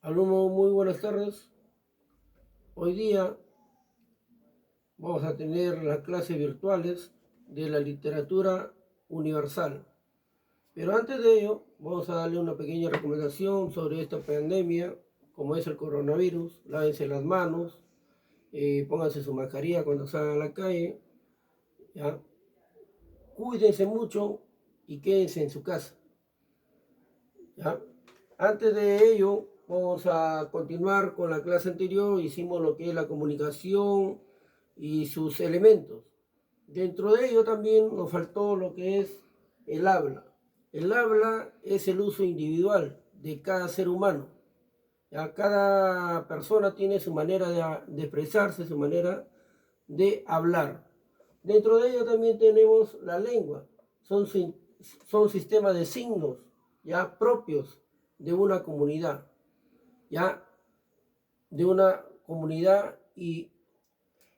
Alumnos, muy buenas tardes. Hoy día vamos a tener las clases virtuales de la literatura universal. Pero antes de ello, vamos a darle una pequeña recomendación sobre esta pandemia, como es el coronavirus. Lávense las manos, pónganse su mascarilla cuando salgan a la calle, ¿ya? Cuídense mucho y quédense en su casa, ¿ya? Antes de ello, vamos a continuar con la clase anterior. Hicimos lo que es la comunicación y sus elementos. Dentro de ello también nos faltó lo que es el habla. El habla es el uso individual de cada ser humano. Ya cada persona tiene su manera de expresarse, su manera de hablar. Dentro de ello también tenemos la lengua. Son, son sistemas de signos ya propios de una comunidad, ya de una comunidad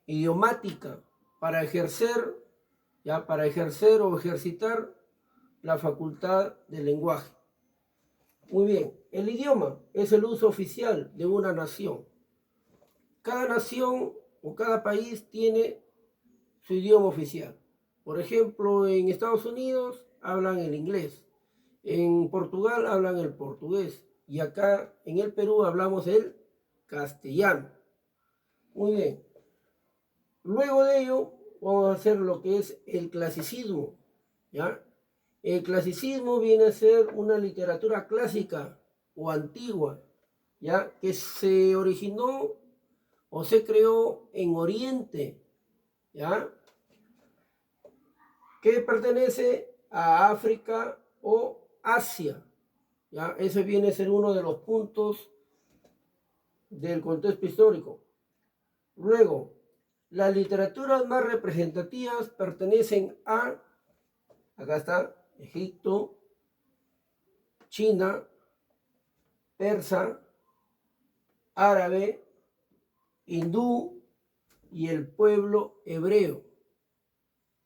idiomática para ejercer, ya para ejercer o ejercitar la facultad del lenguaje. Muy bien, el idioma es el uso oficial de una nación. Cada nación o cada país tiene su idioma oficial. Por ejemplo, en Estados Unidos hablan el inglés, en Portugal hablan el portugués y acá en el Perú hablamos el castellano. Muy bien. Luego de ello vamos a hacer lo que es el clasicismo, ¿ya? El clasicismo viene a ser una literatura clásica o antigua, ¿ya? Que se originó o se creó en Oriente, ¿ya? Que pertenece a África o Asia, ¿ya? Ese viene a ser uno de los puntos del contexto histórico. Luego, las literaturas más representativas pertenecen a, acá está, Egipto, China, persa, árabe, hindú y el pueblo hebreo,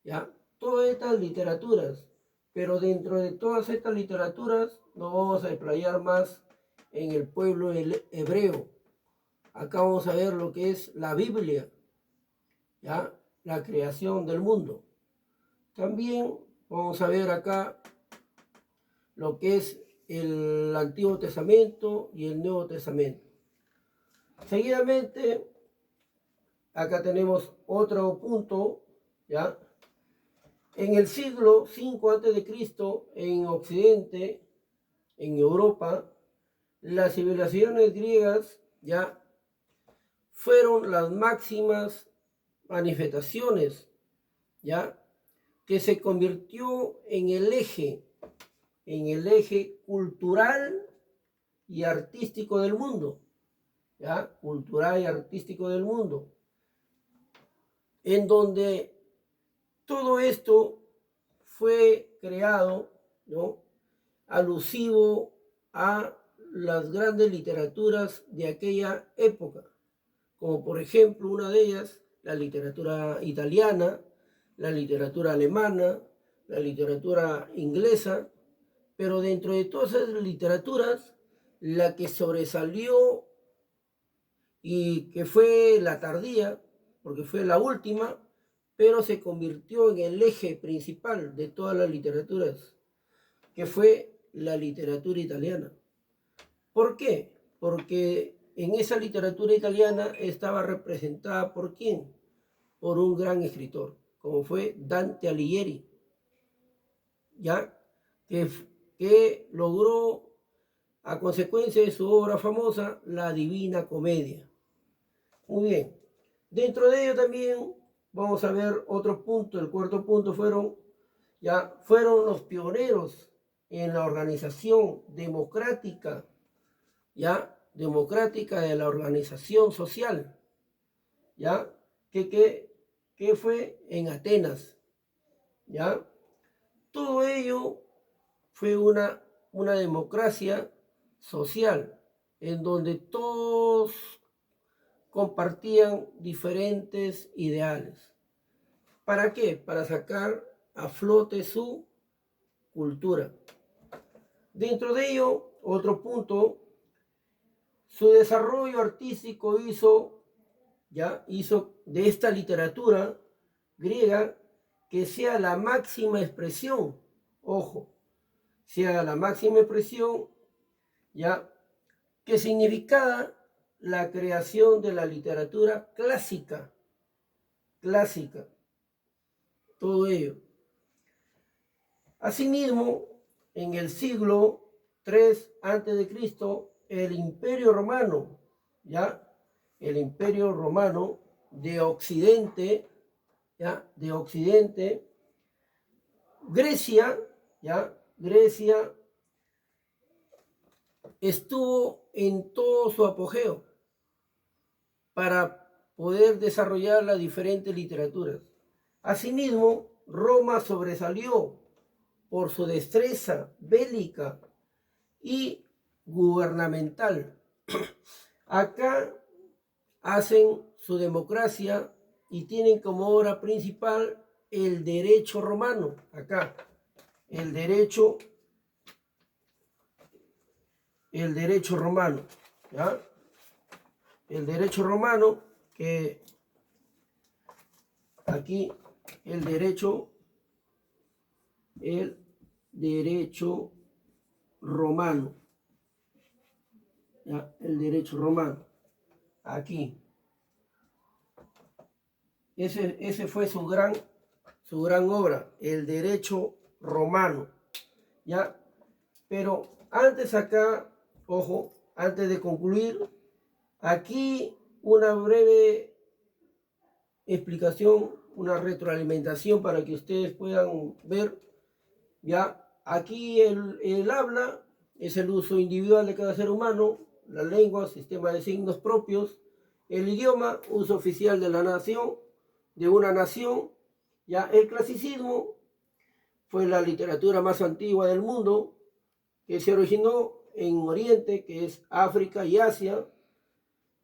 ¿ya? Todas estas literaturas, pero dentro de todas estas literaturas nos vamos a explayar más en el pueblo hebreo. Acá vamos a ver lo que es la Biblia, ¿ya? La creación del mundo. También vamos a ver acá lo que es el Antiguo Testamento y el Nuevo Testamento. Seguidamente, acá tenemos otro punto, ¿ya? En el siglo V a.C., en Occidente, en Europa, las civilizaciones griegas ya fueron las máximas manifestaciones, ya que se convirtió en el eje cultural y artístico del mundo, ya cultural y artístico del mundo, en donde todo esto fue creado, ¿no? Alusivo a las grandes literaturas de aquella época, como por ejemplo una de ellas, la literatura italiana, la literatura alemana, la literatura inglesa, pero dentro de todas esas literaturas, la que sobresalió y que fue la tardía, porque fue la última, pero se convirtió en el eje principal de todas las literaturas, que fue la literatura italiana. ¿Por qué? Porque en esa literatura italiana estaba representada por ¿quién? Por un gran escritor, como fue Dante Alighieri, ¿ya? Que logró, a consecuencia de su obra famosa, La Divina Comedia. Muy bien. Dentro de ello también vamos a ver otro punto. El cuarto punto fueron los pioneros en la organización democrática, democrática de la organización social, ya que fue en Atenas, ya. Todo ello fue una democracia social en donde todos compartían diferentes ideales. ¿Para qué? Para sacar a flote su cultura. Dentro de ello, otro punto Su desarrollo artístico hizo de esta literatura griega que sea la máxima expresión, ojo, sea la máxima expresión, que significaba la creación de la literatura clásica, todo ello. Asimismo, en el siglo III a.C., el Imperio Romano, el Imperio Romano de Occidente, Grecia, Grecia estuvo en todo su apogeo para poder desarrollar las diferentes literaturas. Asimismo, Roma sobresalió por su destreza bélica y gubernamental. Acá hacen su democracia y tienen como obra principal el derecho romano. Acá, el derecho romano, el derecho romano, que aquí el derecho romano, el derecho romano, aquí. Ese fue su gran obra, el derecho romano, Pero antes acá, ojo, antes de concluir, aquí una breve explicación, una retroalimentación para que ustedes puedan ver, Aquí el habla es el uso individual de cada ser humano, la lengua, sistema de signos propios, el idioma, uso oficial de la nación, de una nación, el clasicismo fue la literatura más antigua del mundo, que se originó en Oriente, que es África y Asia.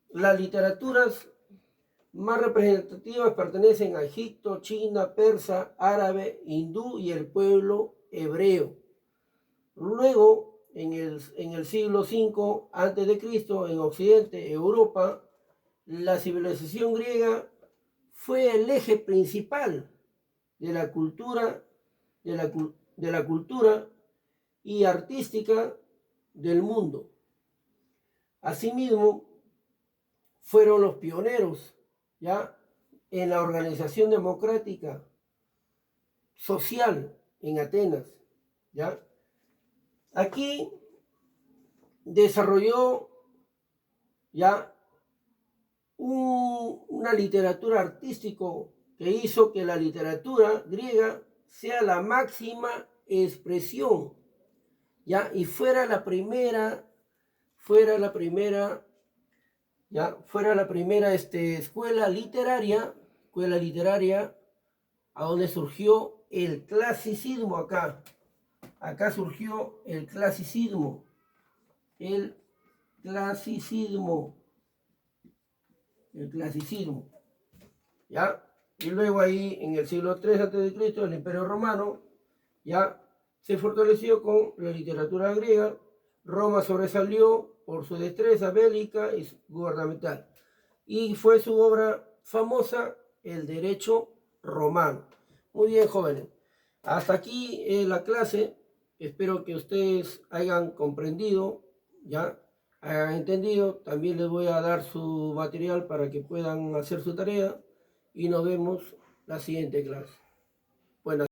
Las literaturas más representativas pertenecen a Egipto, China, persa, árabe, hindú y el pueblo hebreo. Luego, en el siglo V a.C., en Occidente, Europa, la civilización griega fue el eje principal de la cultura, y artística del mundo. Asimismo, fueron los pioneros en la organización democrática social en Atenas. Aquí desarrolló una literatura artística que hizo que la literatura griega sea la máxima expresión, y fuera la primera escuela literaria a donde surgió el clasicismo. Acá surgió el clasicismo, y luego ahí en el siglo III a.C. el Imperio Romano se fortaleció con la literatura griega. Roma sobresalió por su destreza bélica y gubernamental, y fue su obra famosa, el derecho romano. Muy bien, jóvenes, hasta aquí la clase. Espero que ustedes hayan comprendido, hayan entendido. También les voy a dar su material para que puedan hacer su tarea, y nos vemos la siguiente clase. Buenas